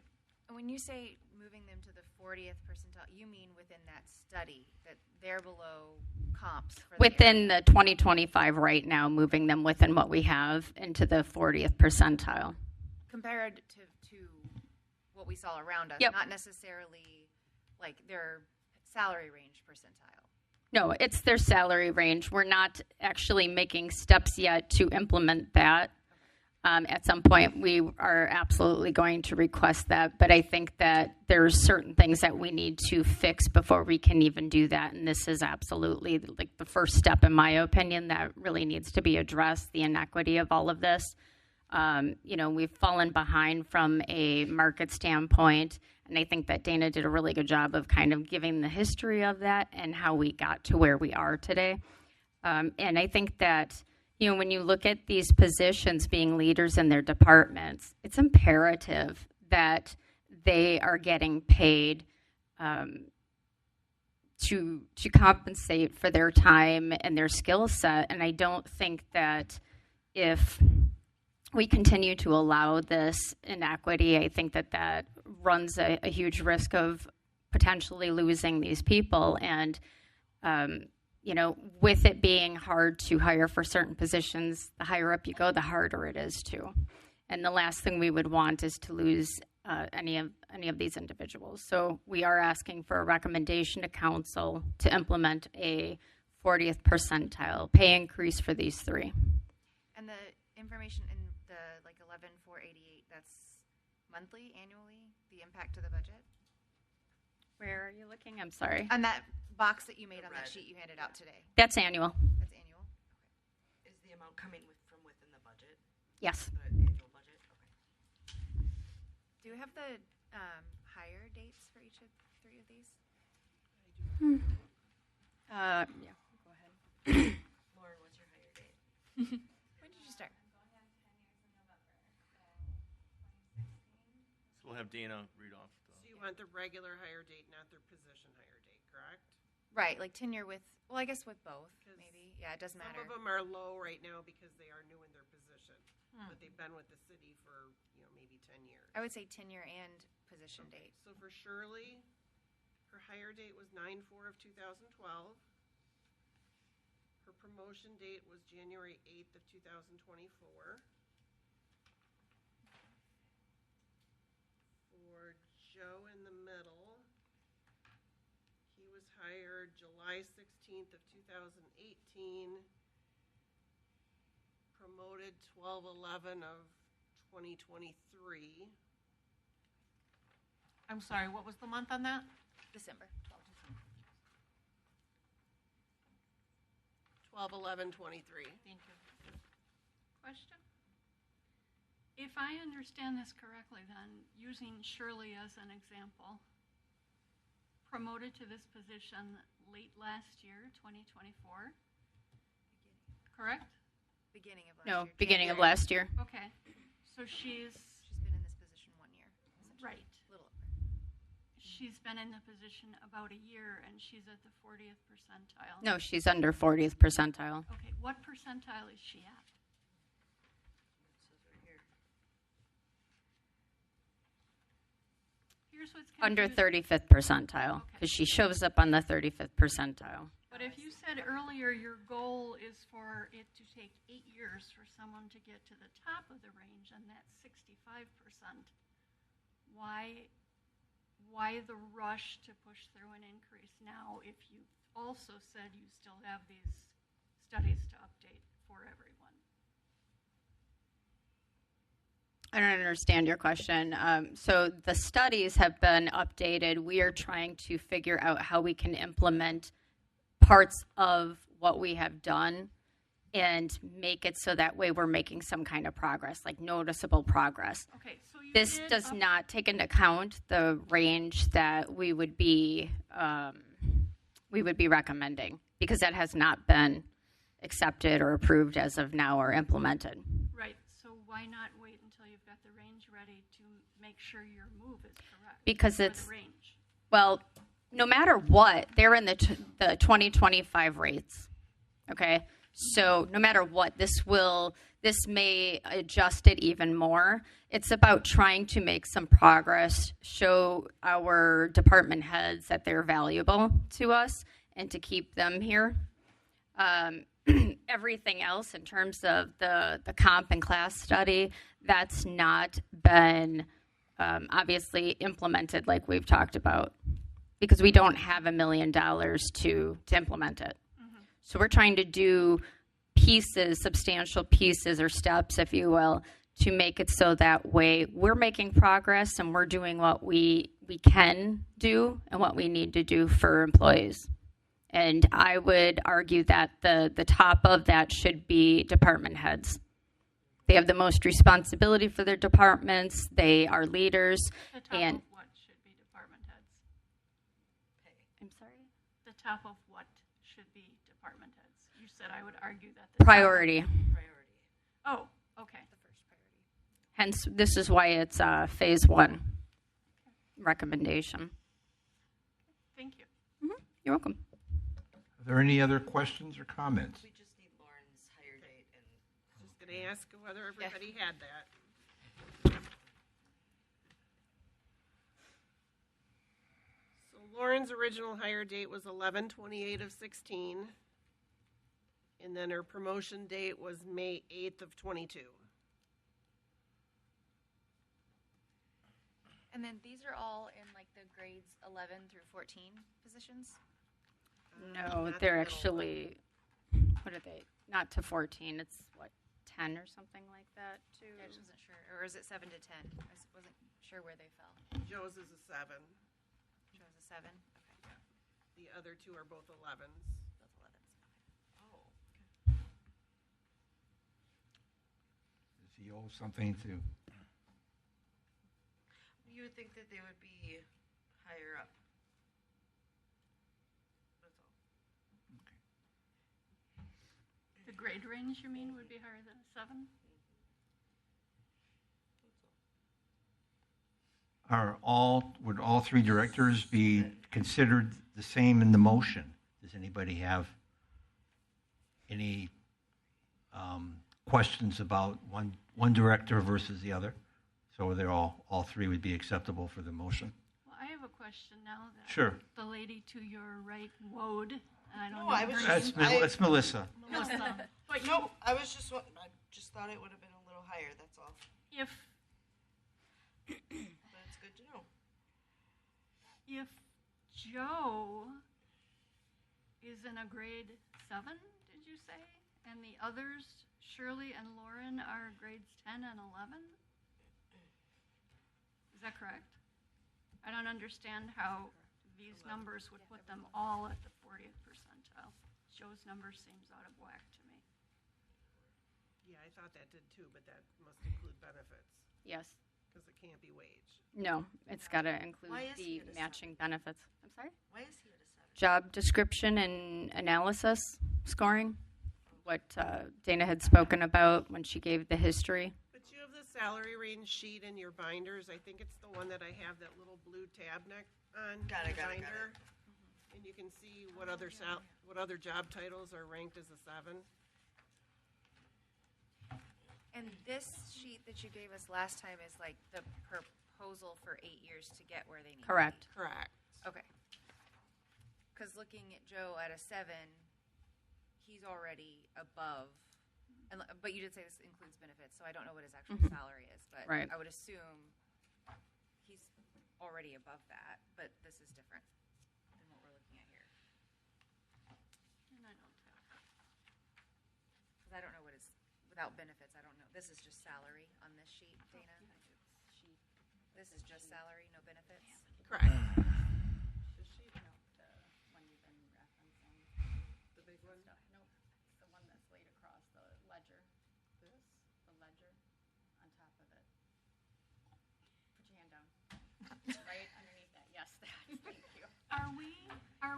When you say moving them to the 40th percentile, you mean within that study that they're below comps for the
Within the 2025 right now, moving them within what we have into the 40th percentile.
compared to what we saw around us,
Yep.
not necessarily like their salary range percentile.
No, it's their salary range. We're not actually making steps yet to implement that. At some point, we are absolutely going to request that, but I think that there's certain things that we need to fix before we can even do that, and this is absolutely like the first step, in my opinion, that really needs to be addressed, the inequity of all of this. We've fallen behind from a market standpoint, and I think that Dana did a really good job of kind of giving the history of that and how we got to where we are today. And I think that when you look at these positions being leaders in their departments, it's imperative that they are getting paid to compensate for their time and their skill set. And I don't think that if we continue to allow this inequity, I think that runs a huge risk of potentially losing these people. And with it being hard to hire for certain positions, the higher up you go, the harder it is to. And the last thing we would want is to lose any of these individuals. So we are asking for a recommendation to council to implement a 40th percentile pay increase for these three.
And the information in the 11,488, that's monthly, annually, the impact to the budget?
Where are you looking? I'm sorry.
On that box that you made on that sheet you handed out today.
That's annual.
That's annual?
Is the amount coming from within the budget?
Yes.
The annual budget? Okay.
Do you have the hire dates for each of three of these?
Yeah. Go ahead.
Lauren, what's your hire date?
When did you start?
So we'll have Dana read off.
So you want the regular hire date, not their position hire date, correct?
Right, like tenure with, well, I guess with both, maybe. Yeah, it doesn't matter.
Some of them are low right now because they are new in their position, but they've been with the city for, maybe 10 years.
I would say tenure and position date.
So for Shirley, her hire date was 9/4 of 2012. Her promotion date was January 8th of 2024. For Joe in the middle, he was hired July 16th of 2018, promoted 12/11 of 2023.
I'm sorry, what was the month on that?
December
12/11/23.
Thank you.
Question? If I understand this correctly, then, using Shirley as an example, promoted to this position late last year, 2024, correct?
Beginning of last
No,
year.
beginning of
January.
last year.
Okay, so
She's been in this position 1 year. essentially.
right.
Little over.
She's been in the position about a year, and she's at the 40th percentile.
No, she's under 40th percentile.
Okay, what percentile is she at? Here's what's
Under
confusing.
35th percentile,
Okay.
because she shows up on the 35th percentile.
But if you said earlier your goal is for it to take 8 years for someone to get to the top of the range, and that's 65%, why the rush to push through an increase now if you also said you still have these studies to update for everyone?
I don't understand your question. So the studies have been updated. We are trying to figure out how we can implement parts of what we have done and make it so that way we're making some kind of progress, like noticeable progress.
Okay, so you
This
did
does
up-
not take into account the range that we would be recommending, because that has not been accepted or approved as of now or implemented.
Right, so why not wait until you've got the range ready to make sure your move is correct?
Because
for
it's-
the range.
Well, no matter what, they're in the 2025 rates. Okay, so no matter what, this may adjust it even more. It's about trying to make some progress, show our department heads that they're valuable to us, and to keep them here. Everything else in terms of the comp and class study, that's not been obviously implemented like we've talked about, because we don't have $1 million to implement it. So we're trying to do pieces, substantial pieces or steps, if you will, to make it so that way we're making progress and we're doing what we can do and what we need to do for employees. And I would argue that the top of that should be department heads. They have the most responsibility for their departments. They are leaders.
The top
And
of what should be department heads?
I'm sorry?
The top of what should be department heads? You said I would argue that the
Priority.
Oh, okay.
Hence, this is why it's phase 1 recommendation.
Thank you.
You're welcome.
Are there any other questions or comments?
We just need Lauren's hire date and
Just going to ask whether everybody had that. So Lauren's original hire date was 11/28 of 16. And then her promotion date was May 8th of 22.
And then these are all in like the grades 11 through 14 positions?
No,
Not
they're
the middle
actually, what are they? Not to 14. It's what, 10 or something like that, too?
I just wasn't sure. Or is it 7 to 10? I wasn't sure where they fell.
Joe's is a 7.
It was a 7? Okay.
The other two are both 11s.
Both 11s.
oh,
Does he owe something to?
you would think that they would be higher up. That's all.
The grade range, you mean, would be higher than a 7?
Would all three directors be considered the same in the motion? Does anybody have any questions about one director versus the other? So they're all three would be acceptable for the motion?
Well, I have a question now that
Sure.
the lady to your right woed, and I don't
No,
know
I
her
was
name.
just-
That's Melissa.
Melissa. But
No, I was just, I just thought it would have been a little higher, that's all.
if
But it's good to know.
if Joe is in a grade 7, did you say? And the others, Shirley and Lauren, are grades 10 and 11? Is that correct? I don't understand how these numbers would put them all at the 40th percentile. Joe's number seems out of whack to me.
Yeah, I thought that did too, but that must include benefits
Yes.
because it can't be wage.
No, it's got to include
Why is he
the
at a
matching benefits. I'm sorry?
Why is he at a 7?
Job description and analysis scoring, what Dana had spoken about when she gave the history.
But you have the salary range sheet in your binders. I think it's the one that I have that little blue tab neck on.
Got it,
the
got it, got
binder. And you can see what other job titles are ranked as a 7.
And this sheet that you gave us last time is like the proposal for 8 years to get where they need
Correct.
Correct.
to be. Okay. Because looking at Joe at a 7, he's already above. But you did say this includes benefits, so I don't know what his actual salary is. But
Right.
I would assume he's already above that. But this is different than what we're looking at here.
And I don't have
Because I don't know what his, without benefits, I don't know. This is just salary on this sheet, Dana? This is just salary, no benefits?
Correct. The big one?
No, bottom. Right underneath that, yes, thank you.
Are we
Yeah, that's why I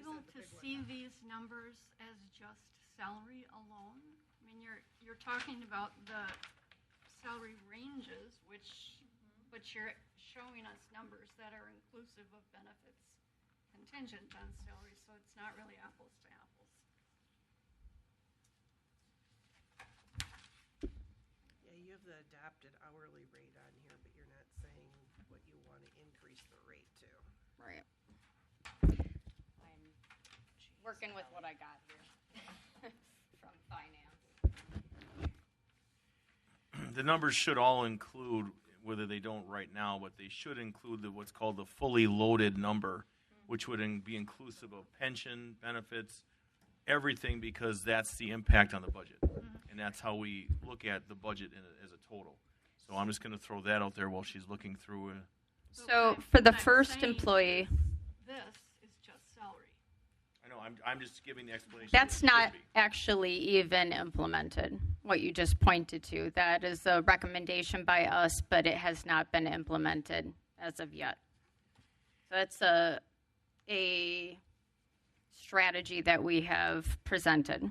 able
said the
to
big one.
see these numbers as just salary alone? I mean, you're talking about the salary ranges, which, but you're showing us numbers that are inclusive of benefits contingent on salary, so it's not really apples to apples.
Yeah, you have the adopted hourly rate on here, but you're not saying what you want to increase the rate to.
Right. I'm working with what I got here from finance.
The numbers should all include, whether they don't right now, but they should include what's called the fully loaded number, which would be inclusive of pension, benefits, everything, because that's the impact on the budget. And that's how we look at the budget as a total. So I'm just going to throw that out there while she's looking through.
So for the first employee,
This is just salary.
I know, I'm just giving the explanation.
that's
of what it
not
should be.
actually even implemented, what you just pointed to. That is a recommendation by us, but it has not been implemented as of yet. So that's a strategy that we have presented.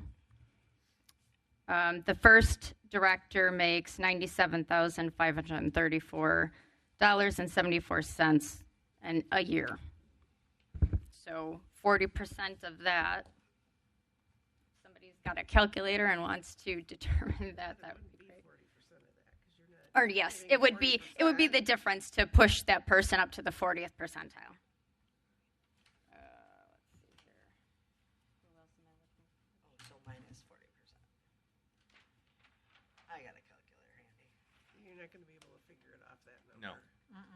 The first director makes $97,534.74 a year. So 40% of that, somebody's got a calculator and wants to determine that would be great.
40% of that, because you're not.
Or yes,
getting
it would be
40%.
the difference to push that person up to the 40th percentile. Let's see here. Who else am I looking for?
Oh, so minus 40%. I got a calculator handy.
You're not going to be able to figure it off that
No,
number.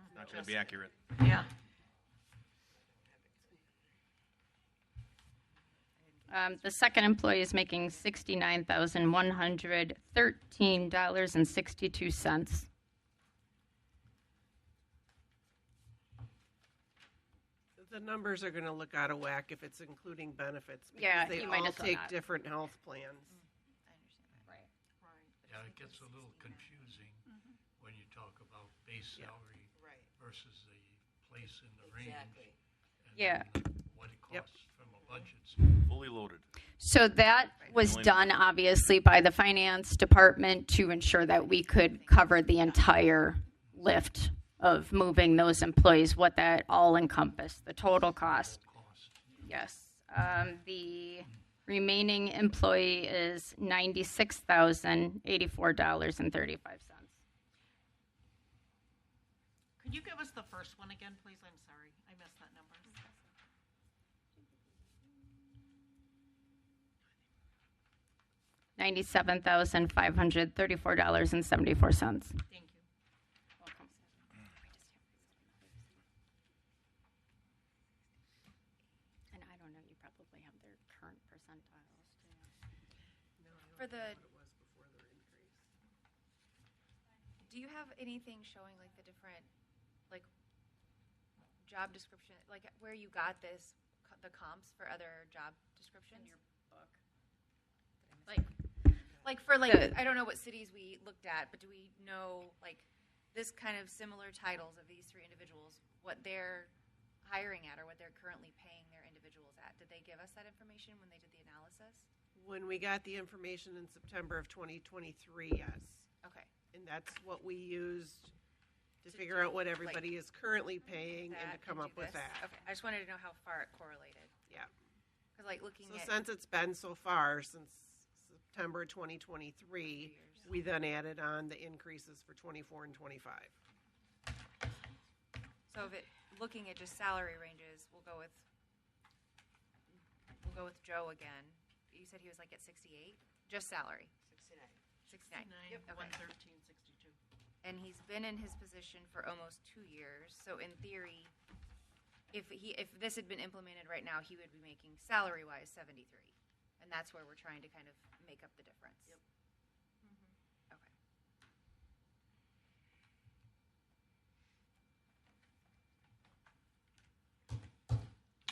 it's not going to be accurate.
Yeah.
The second employee is making $69,113.62.
The numbers are going to look out of whack if it's including benefits. Because
Yeah,
they
you might
all
as well
take
not.
different health plans.
Right.
Yeah, it gets a little confusing when you talk about base salary
Right.
versus the place in the range.
Exactly.
And
Yeah.
then what it
Yep.
costs from a budget.
Fully loaded.
So that was done obviously by the finance department to ensure that we could cover the entire lift of moving those employees, what that all encompassed, the total cost. Yes. The remaining employee is $96,084.35.
Could you give us the first one again, please? I'm sorry, I missed that number.
$97,534.74.
Thank you.
And I don't know, you probably have their current percentiles too.
For the,
What it was before their increase.
do you have anything showing like the different, like, job description, like where you got this, the comps for other job descriptions?
In your book.
Like for like,
The-
I don't know what cities we looked at, but do we know like this kind of similar titles of these three individuals, what they're hiring at or what they're currently paying their individuals at? Did they give us that information when they did the analysis?
When we got the information in September of 2023, yes.
Okay.
And that's what we used to
To
figure out what
do,
everybody is currently paying and to
That
come
and
up
do
with
this?
that.
Okay, I just wanted to know how far it correlated.
Yeah.
Because like looking
So
at,
since it's been so far, since September 2023, we then added on the increases for 24 and 25.
so if it, looking at just salary ranges, we'll go with Joe again. You said he was like at 68, just salary. 69.
9,
Okay.
113, 62.
And he's been in his position for almost 2 years. So in theory, if this had been implemented right now, he would be making salary wise 73, and that's where we're trying to kind of make up the difference. Yep. Okay.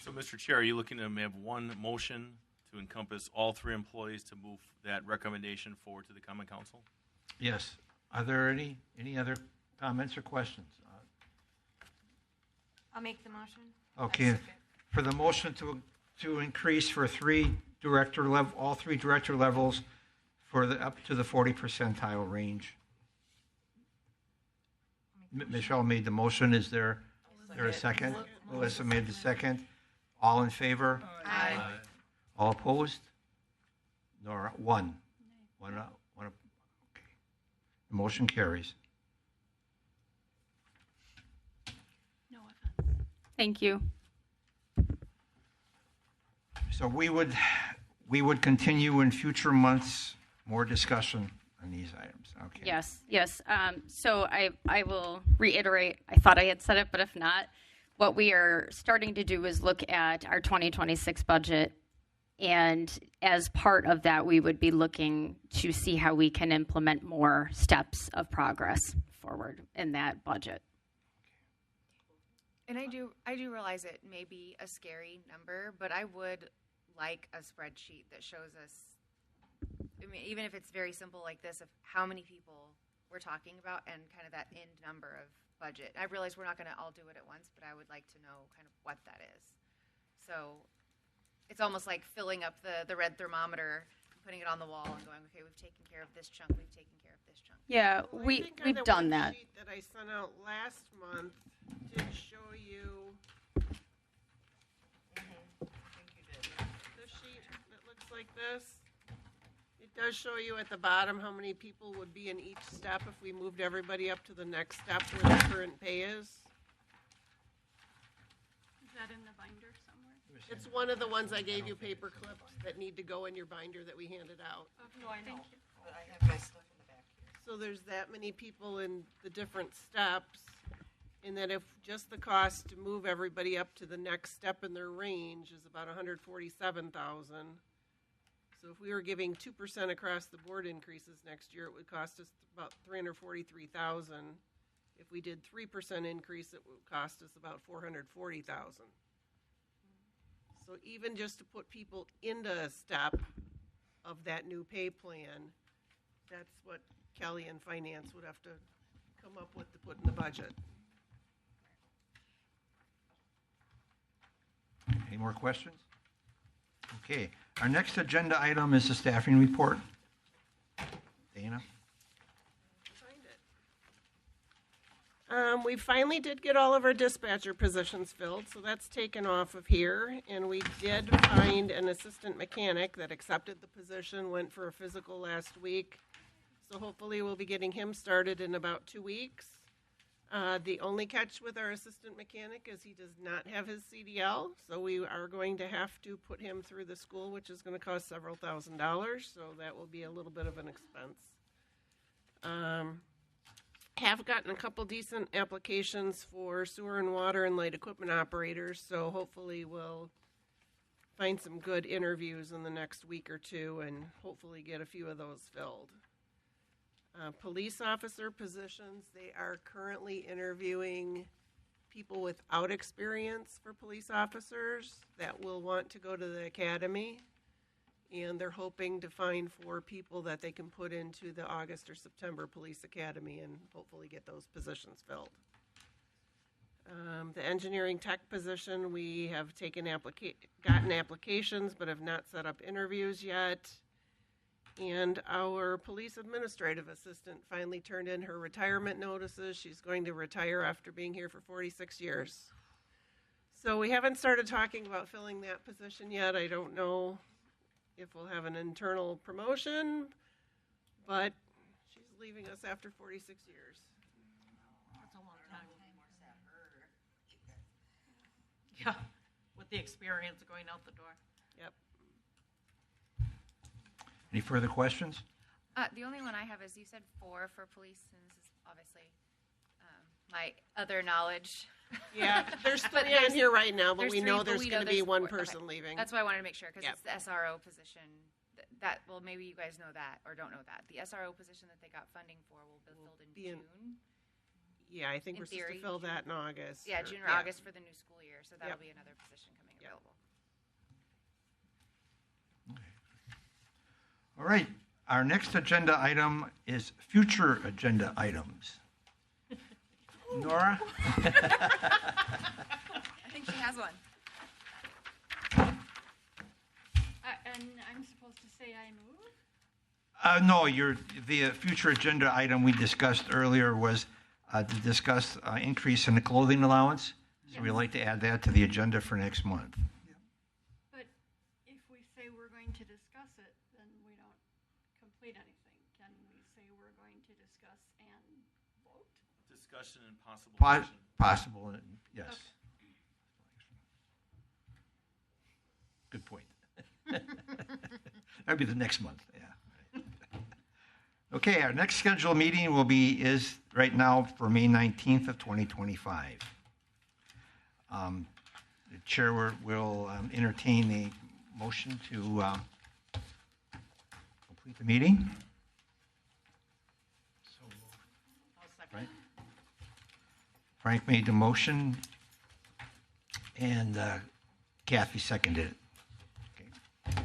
So, Mr. Chair, are you looking to have one motion to encompass all three employees to move that recommendation forward to the Common Council?
Yes. Are there any other comments or questions?
I'll make the motion.
Okay, for the motion to increase for all three director levels for up to the 40 percentile range. Michelle made the motion. Is there a second? Melissa made the second. All in favor?
Aye.
All opposed? Nora, one. One. Okay. The motion carries.
No offense.
Thank you.
So we would continue in future months, more discussion on these items. Okay.
Yes. So I will reiterate, I thought I had said it, but if not, what we are starting to do is look at our 2026 budget. And as part of that, we would be looking to see how we can implement more steps of progress forward in that budget.
And I do realize it may be a scary number, but I would like a spreadsheet that shows us, I mean, even if it's very simple like this, of how many people we're talking about and kind of that end number of budget. I realize we're not going to all do it at once, but I would like to know kind of what that is. So it's almost like filling up the red thermometer, putting it on the wall and going, okay, we've taken care of this chunk, we've taken care of this chunk.
Yeah,
Well, I
we've
think on the
done that.
worksheet that I sent out last month did show you the sheet that looks like this. It does show you at the bottom how many people would be in each step if we moved everybody up to the next step where the current pay is.
Is that in the binder somewhere?
It's one of the ones I gave you paper clips that need to go in your binder that we handed out.
Okay, thank you.
But I have my stuff in the back here.
So there's that many people in the different steps, and that if just the cost to move everybody up to the next step in their range is about 147,000. So if we were giving 2% across the board increases next year, it would cost us about 343,000. If we did 3% increase, it would cost us about 440,000. So even just to put people into a step of that new pay plan, that's what Kelly and Finance would have to come up with to put in the budget.
Any more questions? Okay. Our next agenda item is the staffing report. Dana?
We finally did get all of our dispatcher positions filled, so that's taken off of here. And we did find an assistant mechanic that accepted the position, went for a physical last week. So hopefully we'll be getting him started in about 2 weeks. The only catch with our assistant mechanic is he does not have his CDL, so we are going to have to put him through the school, which is going to cost several $1,000s, so that will be a little bit of an expense. Have gotten a couple decent applications for sewer and water and light equipment operators, so hopefully we'll find some good interviews in the next week or two and hopefully get a few of those filled. Police officer positions, they are currently interviewing people without experience for police officers that will want to go to the academy. And they're hoping to find 4 people that they can put into the August or September police academy and hopefully get those positions filled. The engineering tech position, we have gotten applications but have not set up interviews yet. And our police administrative assistant finally turned in her retirement notices. She's going to retire after being here for 46 years. So we haven't started talking about filling that position yet. I don't know if we'll have an internal promotion, but she's leaving us after 46 years.
That's a long time. Yeah, with the experience of going out the door.
Yep.
Any further questions?
The only one I have is you said 4 for police, and this is obviously my other knowledge.
Yeah, there's 3 on here right now, but we know there's going to be one person leaving.
That's why I wanted to make sure, because
Yep.
it's the SRO position. Well, maybe you guys know that or don't know that. The SRO position that they got funding for will be filled in June.
Yeah, I think
In
we're supposed
theory,
to fill that in August.
Yeah, June or August for the new school year, so that'll
Yep.
be another position coming
Yep.
available.
All right. Our next agenda item is future agenda items. Nora?
She has one.
And I'm supposed to say I move?
No, the future agenda item we discussed earlier was to discuss increase in the clothing allowance. So we'd like to add that to the agenda for next month.
But if we say we're going to discuss it, then we don't complete anything. Can we say we're going to discuss and vote?
Discussion and possible action.
Possible, yes.
Okay.
Good point. That'd be the next month, yeah. Okay, our next scheduled meeting is right now for May 19th of 2025. The chair will entertain the motion to complete the meeting.
So moved.
I'll second.
Right. Frank made the motion, and Kathy seconded it. Okay.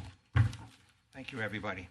Thank you, everybody.